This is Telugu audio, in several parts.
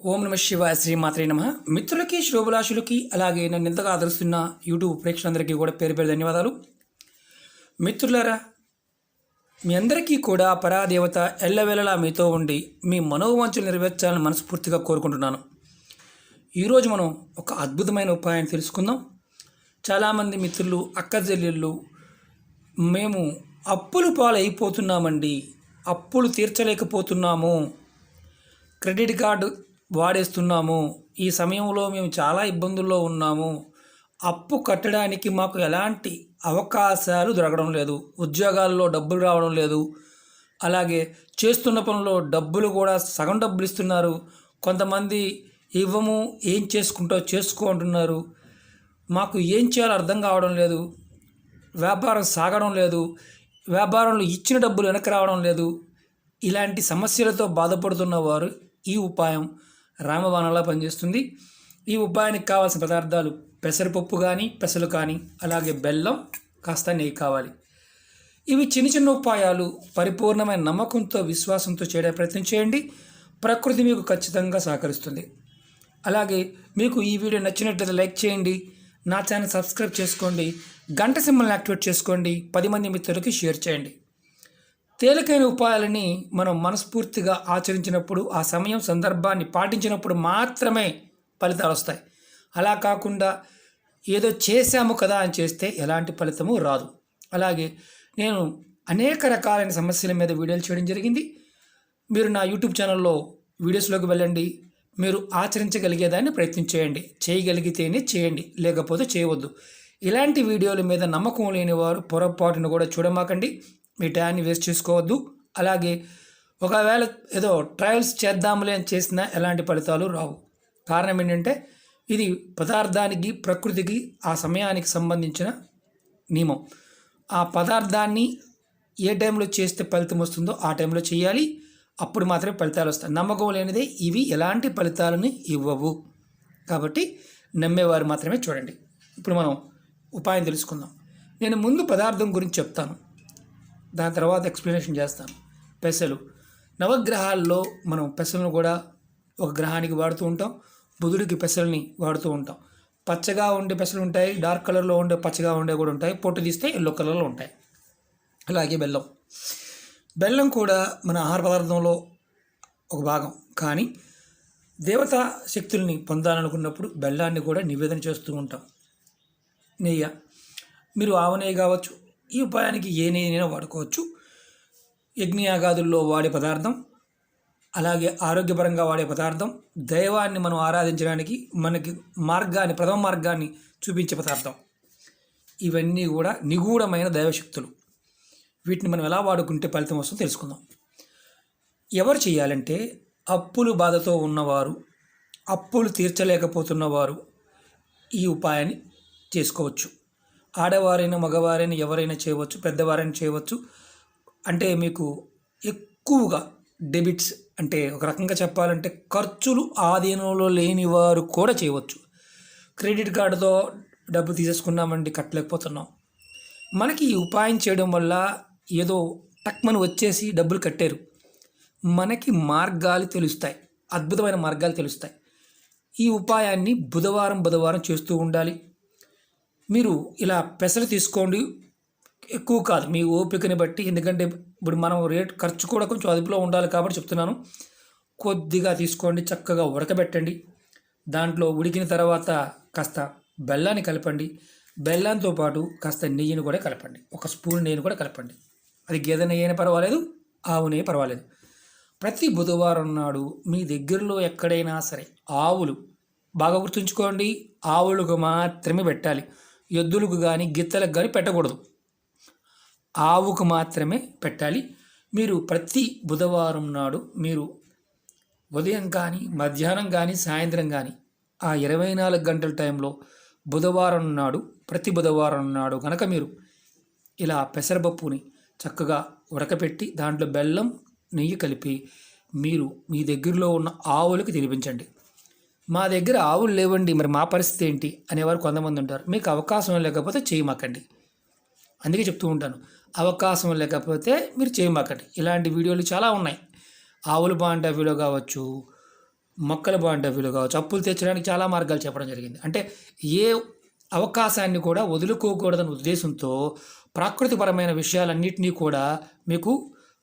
ఓం నమ శివాయ శ్రీమాత్రే నమ. మిత్రులకి శుభాభిలాషులకి అలాగే నన్ను ఇంతగా ఆదరిస్తున్న యూట్యూబ్ ప్రేక్షకులందరికీ కూడా పేరు పేరు ధన్యవాదాలు. మిత్రులారా, మీ అందరికీ కూడా పరాదేవత ఎల్లవేళలా మీతో ఉండి మీ మనోవాంఛలు నెరవేర్చాలని మనస్ఫూర్తిగా కోరుకుంటున్నాను. ఈరోజు మనం ఒక అద్భుతమైన ఉపాయాన్ని తెలుసుకుందాం. చాలామంది మిత్రులు అక్క చెల్లెళ్ళు మేము అప్పులు పాలైపోతున్నామండి, అప్పులు తీర్చలేకపోతున్నాము, క్రెడిట్ కార్డు వాడేస్తున్నాము, ఈ సమయంలో మేము చాలా ఇబ్బందుల్లో ఉన్నాము, అప్పు కట్టడానికి మాకు ఎలాంటి అవకాశాలు దొరకడం లేదు, ఉద్యోగాల్లో డబ్బులు రావడం లేదు, అలాగే చేస్తున్న పనుల్లో డబ్బులు కూడా సగం డబ్బులు ఇస్తున్నారు, కొంతమంది ఇవ్వము ఏం చేసుకుంటో చేసుకో అంటున్నారు, మాకు ఏం చేయాలో అర్థం కావడం లేదు, వ్యాపారం సాగడం లేదు, వ్యాపారంలో ఇచ్చిన డబ్బులు వెనక్కి రావడం లేదు, ఇలాంటి సమస్యలతో బాధపడుతున్న వారు ఈ ఉపాయం రామబాణంలా పనిచేస్తుంది. ఈ ఉపాయానికి కావాల్సిన పదార్థాలు పెసరపప్పు కానీ పెసలు కానీ అలాగే బెల్లం, కాస్త నెయ్యి కావాలి. ఇవి చిన్న చిన్న ఉపాయాలు పరిపూర్ణమైన నమ్మకంతో విశ్వాసంతో చేయడానికి ప్రయత్నం చేయండి. ప్రకృతి మీకు ఖచ్చితంగా సహకరిస్తుంది. అలాగే మీకు ఈ వీడియో నచ్చినట్లయితే లైక్ చేయండి, నా ఛానల్ సబ్స్క్రైబ్ చేసుకోండి, గంట సింబల్ని యాక్టివేట్ చేసుకోండి, 10 మంది మిత్రులకి షేర్ చేయండి. తేలికైన ఉపాయాలని మనం మనస్ఫూర్తిగా ఆచరించినప్పుడు, ఆ సమయం సందర్భాన్ని పాటించినప్పుడు మాత్రమే ఫలితాలు వస్తాయి. అలా కాకుండా ఏదో చేశాము కదా అని చేస్తే ఎలాంటి ఫలితము రాదు. అలాగే నేను అనేక రకాలైన సమస్యల మీద వీడియోలు చేయడం జరిగింది. మీరు నా యూట్యూబ్ ఛానల్లో వీడియోస్లోకి వెళ్ళండి, మీరు ఆచరించగలిగేదాన్ని ప్రయత్నం చేయండి. చేయగలిగితేనే చేయండి, లేకపోతే చేయవద్దు. ఇలాంటి వీడియోల మీద నమ్మకం లేని వారు పొరపాటును కూడా చూడమాకండి, మీ టైంని వేస్ట్ చేసుకోవద్దు. అలాగే ఒకవేళ ఏదో ట్రయల్స్ చేద్దాంలే అని చేసినా ఎలాంటి ఫలితాలు రావు. కారణం ఏంటంటే ఇది పదార్థానికి ప్రకృతికి ఆ సమయానికి సంబంధించిన నియమం. ఆ పదార్థాన్ని ఏ టైంలో చేస్తే ఫలితం వస్తుందో ఆ టైంలో చేయాలి, అప్పుడు మాత్రమే ఫలితాలు వస్తాయి. నమ్మకం లేనిదే ఇవి ఎలాంటి ఫలితాలను ఇవ్వవు. కాబట్టి నమ్మేవారు మాత్రమే చూడండి. ఇప్పుడు మనం ఉపాయం తెలుసుకుందాం. నేను ముందు పదార్థం గురించి చెప్తాను, దాని తర్వాత ఎక్స్ప్లెనేషన్ చేస్తాను. పెసలు, నవగ్రహాల్లో మనం పెసలను కూడా ఒక గ్రహానికి వాడుతూ ఉంటాం. బుధుడికి పెసల్ని వాడుతూ ఉంటాం. పచ్చగా ఉండే పెసలు ఉంటాయి, డార్క్ కలర్లో ఉండే పచ్చగా ఉండే కూడా ఉంటాయి, పొట్టు తీస్తే ఎల్లో కలర్లో ఉంటాయి. అలాగే బెల్లం కూడా మన ఆహార పదార్థంలో ఒక భాగం. కానీ దేవతా శక్తుల్ని పొందాలనుకున్నప్పుడు బెల్లాన్ని కూడా నివేదన చేస్తూ ఉంటాం. నెయ్యి, మీరు ఆవు నెయ్యి కావచ్చు, ఈ ఉపాయానికి ఏ నెయ్యినైనా వాడుకోవచ్చు. యజ్ఞయాగాదుల్లో వాడే పదార్థం, అలాగే ఆరోగ్యపరంగా వాడే పదార్థం, దైవాన్ని మనం ఆరాధించడానికి మనకి ప్రథమ మార్గాన్ని చూపించే పదార్థం. ఇవన్నీ కూడా నిగూఢమైన దైవశక్తులు. వీటిని మనం ఎలా వాడుకుంటే ఫలితం వస్తుందో తెలుసుకుందాం. ఎవరు చేయాలంటే అప్పులు బాధతో ఉన్నవారు, అప్పులు తీర్చలేకపోతున్నవారు ఈ ఉపాయాన్ని చేసుకోవచ్చు. ఆడవారైనా మగవారైనా ఎవరైనా చేయవచ్చు, పెద్దవారైనా చేయవచ్చు. అంటే మీకు ఎక్కువగా డెబిట్స్, అంటే ఒక రకంగా చెప్పాలంటే ఖర్చులు ఆధీనంలో లేని వారు కూడా చేయవచ్చు. క్రెడిట్ కార్డుతో డబ్బు తీసేసుకున్నామండి, కట్టలేకపోతున్నాం. మనకి ఈ ఉపాయం చేయడం వల్ల ఏదో టక్మని వచ్చేసి డబ్బులు కట్టారు, మనకి మార్గాలు తెలుస్తాయి, అద్భుతమైన మార్గాలు తెలుస్తాయి. ఈ ఉపాయాన్ని బుధవారం చేస్తూ ఉండాలి. మీరు ఇలా పెసలు తీసుకోండి, ఎక్కువ కాదు, మీ ఓపికని బట్టి. ఎందుకంటే ఇప్పుడు మనం ఖర్చు కూడా కొంచెం అదుపులో ఉండాలి కాబట్టి చెప్తున్నాను. కొద్దిగా తీసుకోండి, చక్కగా ఉడకబెట్టండి. దాంట్లో ఉడికిన తర్వాత కాస్త బెల్లాన్ని కలపండి. బెల్లంతో పాటు కాస్త నెయ్యిని కూడా కలపండి, 1 స్పూన్ నెయ్యిని కూడా కలపండి. అది గేదె నెయ్యి అయినా పర్వాలేదు, ఆవు నెయ్యి పర్వాలేదు. ప్రతి బుధవారం నాడు మీ దగ్గరలో ఎక్కడైనా సరే ఆవులు, బాగా గుర్తుంచుకోండి, ఆవులకు మాత్రమే పెట్టాలి, ఎద్దులకు కానీ గిత్తలకు కానీ పెట్టకూడదు, ఆవుకు మాత్రమే పెట్టాలి. మీరు ప్రతి బుధవారం నాడు మీరు ఉదయం కానీ మధ్యాహ్నం కానీ సాయంత్రం కానీ ఆ 24 గంటల టైంలో ప్రతి బుధవారం నాడు కనుక మీరు ఇలా పెసరపప్పుని చక్కగా ఉడకపెట్టి దాంట్లో బెల్లం నెయ్యి కలిపి మీరు మీ దగ్గరలో ఉన్న ఆవులకు తినిపించండి. మా దగ్గర ఆవులు లేవండి, మరి మా పరిస్థితి ఏంటి అనేవారు కొంతమంది ఉంటారు. మీకు అవకాశం లేకపోతే చేయమాకండి. అందుకే చెప్తూ ఉంటాను, అవకాశం లేకపోతే మీరు చేయమాకండి. ఇలాంటి వీడియోలు చాలా ఉన్నాయి. ఆవులు బాగుంటే వీడియో కావచ్చు, మొక్కల బాండ్ డబ్బులు కావచ్చు, అప్పులు తీర్చడానికి చాలా మార్గాలు చెప్పడం జరిగింది. అంటే ఏ అవకాశాన్ని కూడా వదులుకోకూడదనే ఉద్దేశంతో ప్రాకృతిపరమైన విషయాలన్నింటినీ కూడా మీకు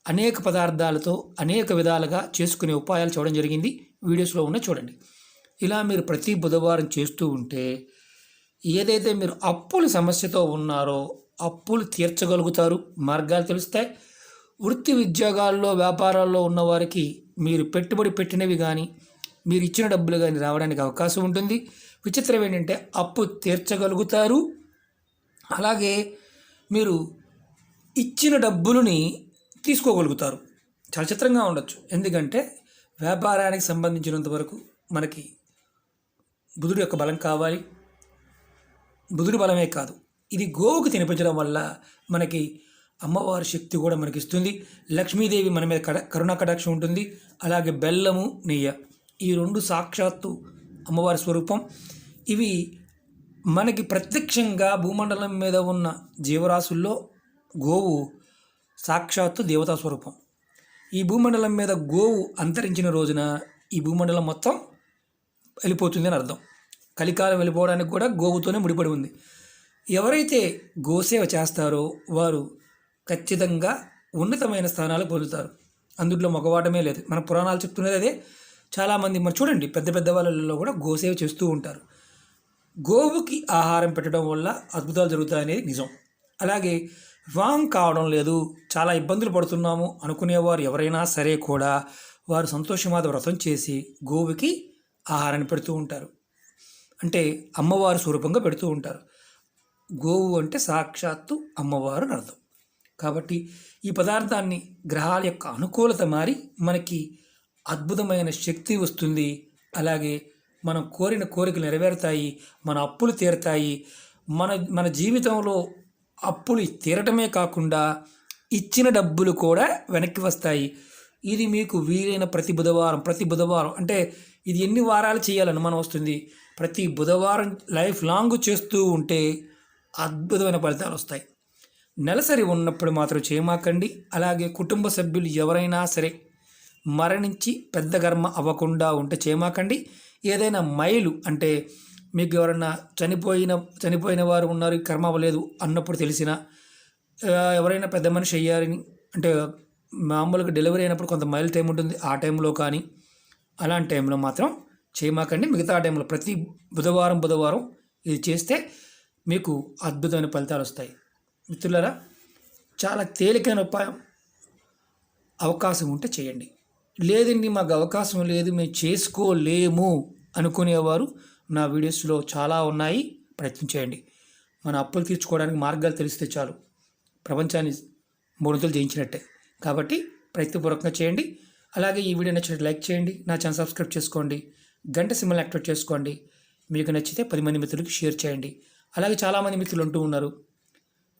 అనేక పదార్థాలతో అనేక విధాలుగా చేసుకునే ఉపాయాలు చూడడం జరిగింది. వీడియోస్లో ఉన్న చూడండి. ఇలా మీరు ప్రతి బుధవారం చేస్తూ ఉంటే ఏదైతే మీరు అప్పుల సమస్యతో ఉన్నారో అప్పులు తీర్చగలుగుతారు, మార్గాలు తెలుస్తాయి. వృత్తి ఉద్యోగాల్లో వ్యాపారాల్లో ఉన్నవారికి మీరు పెట్టుబడి పెట్టినవి కానీ మీరు ఇచ్చిన డబ్బులు కానీ రావడానికి అవకాశం ఉంటుంది. విచిత్రం ఏంటంటే అప్పు తీర్చగలుగుతారు, అలాగే మీరు ఇచ్చిన డబ్బులని తీసుకోగలుగుతారు. చాలా చిత్రంగా ఉండొచ్చు. ఎందుకంటే వ్యాపారానికి సంబంధించినంత వరకు మనకి బుధుడు యొక్క బలం కావాలి. బుధుడి బలమే కాదు, ఇది గోవుకు తినిపించడం వల్ల మనకి అమ్మవారి శక్తి కూడా మనకి ఇస్తుంది. లక్ష్మీదేవి మన మీద కరుణా కటాక్షం ఉంటుంది. అలాగే బెల్లము, నెయ్యి, ఈ రెండు సాక్షాత్తు అమ్మవారి స్వరూపం. ఇవి మనకి ప్రత్యక్షంగా భూమండలం మీద ఉన్న జీవరాశుల్లో గోవు సాక్షాత్తు దేవతా స్వరూపం. ఈ భూమండలం మీద గోవు అంతరించిన రోజున ఈ భూమండలం మొత్తం వెళ్ళిపోతుంది అని అర్థం. కలికాలం వెళ్ళిపోవడానికి కూడా గోవుతోనే ముడిపడి ఉంది. ఎవరైతే గోసేవ చేస్తారో వారు ఖచ్చితంగా ఉన్నతమైన స్థానాలు పొందుతారు. అందులో మగవాడమే లేదు. మన పురాణాలు చెప్తున్నది అదే. చాలామంది మరి చూడండి, పెద్ద పెద్ద వాళ్ళలో కూడా గోసేవ చేస్తూ ఉంటారు. గోవుకి ఆహారం పెట్టడం వల్ల అద్భుతాలు జరుగుతాయనేది నిజం. అలాగే వివాహం కావడం లేదు, చాలా ఇబ్బందులు పడుతున్నాము అనుకునేవారు ఎవరైనా సరే కూడా వారు సంతోషమాద వ్రతం చేసి గోవుకి ఆహారాన్ని పెడుతూ ఉంటారు. అంటే అమ్మవారు స్వరూపంగా పెడుతూ ఉంటారు. గోవు అంటే సాక్షాత్తు అమ్మవారు అని అర్థం. కాబట్టి ఈ పదార్థాన్ని గ్రహాల యొక్క అనుకూలత మారి మనకి అద్భుతమైన శక్తి వస్తుంది. అలాగే మనం కోరిన కోరికలు నెరవేరుతాయి, మన అప్పులు తీరుతాయి. మన జీవితంలో అప్పులు తీరటమే కాకుండా ఇచ్చిన డబ్బులు కూడా వెనక్కి వస్తాయి. ఇది మీకు వీలైన ప్రతి బుధవారం అంటే ఇది ఎన్ని వారాలు చేయాలని మనం వస్తుంది. ప్రతి బుధవారం లైఫ్ లాంగ్ చేస్తూ ఉంటే అద్భుతమైన ఫలితాలు వస్తాయి. నెలసరి ఉన్నప్పుడు మాత్రం చేయమాకండి. అలాగే కుటుంబ సభ్యులు ఎవరైనా సరే మరణించి పెద్ద కర్మ అవ్వకుండా ఉంటే చేయమాకండి. ఏదైనా మైలు అంటే మీకు ఎవరైనా చనిపోయిన వారు ఉన్నారు, కర్మ అవ్వలేదు అన్నప్పుడు తెలిసిన ఎవరైనా పెద్ద మనిషి అయ్యారని అంటే మామూలుగా డెలివరీ అయినప్పుడు కొంత మైల్ టైం ఉంటుంది, ఆ టైంలో కానీ అలాంటి టైంలో మాత్రం చేయమాకండి. మిగతా టైంలో ప్రతి బుధవారం ఇది చేస్తే మీకు అద్భుతమైన ఫలితాలు వస్తాయి. మిత్రులారా, చాలా తేలికైన ఉపాయం. అవకాశం ఉంటే చేయండి. లేదండి మాకు అవకాశం లేదు, మేము చేసుకోలేము అనుకునేవారు నా వీడియోస్లో చాలా ఉన్నాయి, ప్రయత్నం చేయండి. మన అప్పులు తీర్చుకోవడానికి మార్గాలు తెలిస్తే చాలు, ప్రపంచాన్ని మూడొంతులు జయించినట్టే. కాబట్టి ప్రయత్నపూర్వకంగా చేయండి. అలాగే ఈ వీడియో నచ్చినట్టు లైక్ చేయండి, నా ఛానల్ సబ్స్క్రైబ్ చేసుకోండి, గంట సింబల్ యాక్టివేట్ చేసుకోండి. మీకు నచ్చితే 10 మంది మిత్రులకి షేర్ చేయండి. అలాగే చాలామంది మిత్రులు అంటూ ఉన్నారు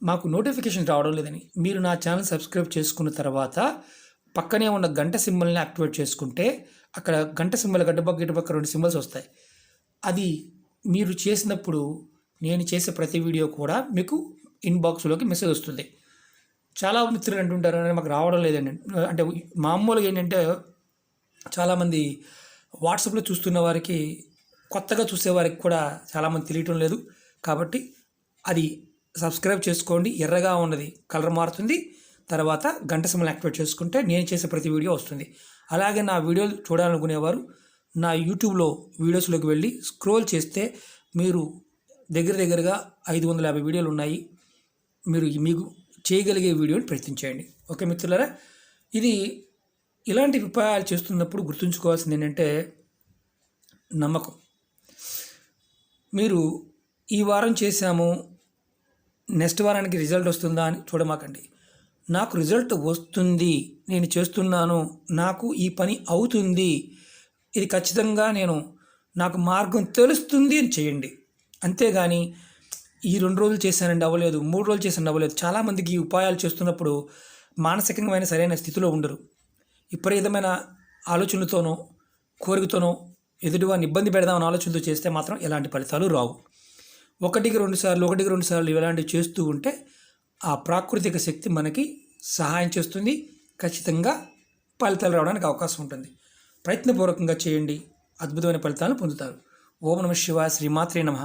మాకు నోటిఫికేషన్ రావడం లేదని. మీరు నా ఛానల్ సబ్స్క్రైబ్ చేసుకున్న తర్వాత పక్కనే ఉన్న గంట సింబల్ని యాక్టివేట్ చేసుకుంటే అక్కడ గంట సింబల్ ఇటుపక్క 2 సింబల్స్ వస్తాయి. అది మీరు చేసినప్పుడు నేను చేసే ప్రతి వీడియో కూడా మీకు ఇన్బాక్స్లోకి మెసేజ్ వస్తుంది. చాలా మిత్రులు అంటుంటారు మాకు రావడం లేదండి. అంటే మామూలుగా ఏంటంటే చాలామంది వాట్సాప్లో చూస్తున్న వారికి, కొత్తగా చూసేవారికి కూడా చాలామంది తెలియటం లేదు. కాబట్టి అది సబ్స్క్రైబ్ చేసుకోండి. ఎర్రగా ఉన్నది కలర్ మారుతుంది. తర్వాత గంట సింబల్ యాక్టివేట్ చేసుకుంటే నేను చేసే ప్రతి వీడియో వస్తుంది. అలాగే నా వీడియోలు చూడాలనుకునేవారు నా యూట్యూబ్లో వీడియోస్లోకి వెళ్ళి స్క్రోల్ చేస్తే మీరు దగ్గరగా 550 వీడియోలు ఉన్నాయి. మీరు మీకు చేయగలిగే వీడియోని ప్రయత్నించేయండి. ఓకే మిత్రులారా, ఇది ఇలాంటి ఉపాయాలు చేస్తున్నప్పుడు గుర్తుంచుకోవాల్సింది ఏంటంటే నమ్మకం. మీరు ఈ వారం చేశాము, నెక్స్ట్ వారానికి రిజల్ట్ వస్తుందా అని చూడమాకండి. నాకు రిజల్ట్ వస్తుంది, నేను చేస్తున్నాను, నాకు ఈ పని అవుతుంది, ఇది ఖచ్చితంగా నాకు మార్గం తెలుస్తుంది అని చేయండి. అంతేగాని ఈ 2 రోజులు చేశానండి అవ్వలేదు, 3 రోజులు చేశాను అవ్వలేదు. చాలామందికి ఈ ఉపాయాలు చేస్తున్నప్పుడు మానసికంగా సరైన స్థితిలో ఉండరు. విపరీతమైన ఆలోచనలతోనో కోరికతోనో ఎదుటివారిని ఇబ్బంది పెడదామని ఆలోచనతో చేస్తే మాత్రం ఎలాంటి ఫలితాలు రావు. ఒకటికి రెండు సార్లు ఇలాంటివి చేస్తూ ఉంటే ఆ ప్రాకృతిక శక్తి మనకి సహాయం చేస్తుంది. ఖచ్చితంగా ఫలితాలు రావడానికి అవకాశం ఉంటుంది. ప్రయత్నపూర్వకంగా చేయండి. అద్భుతమైన ఫలితాలను పొందుతారు. ఓం నమ శివాయ, శ్రీమాత్రే నమః.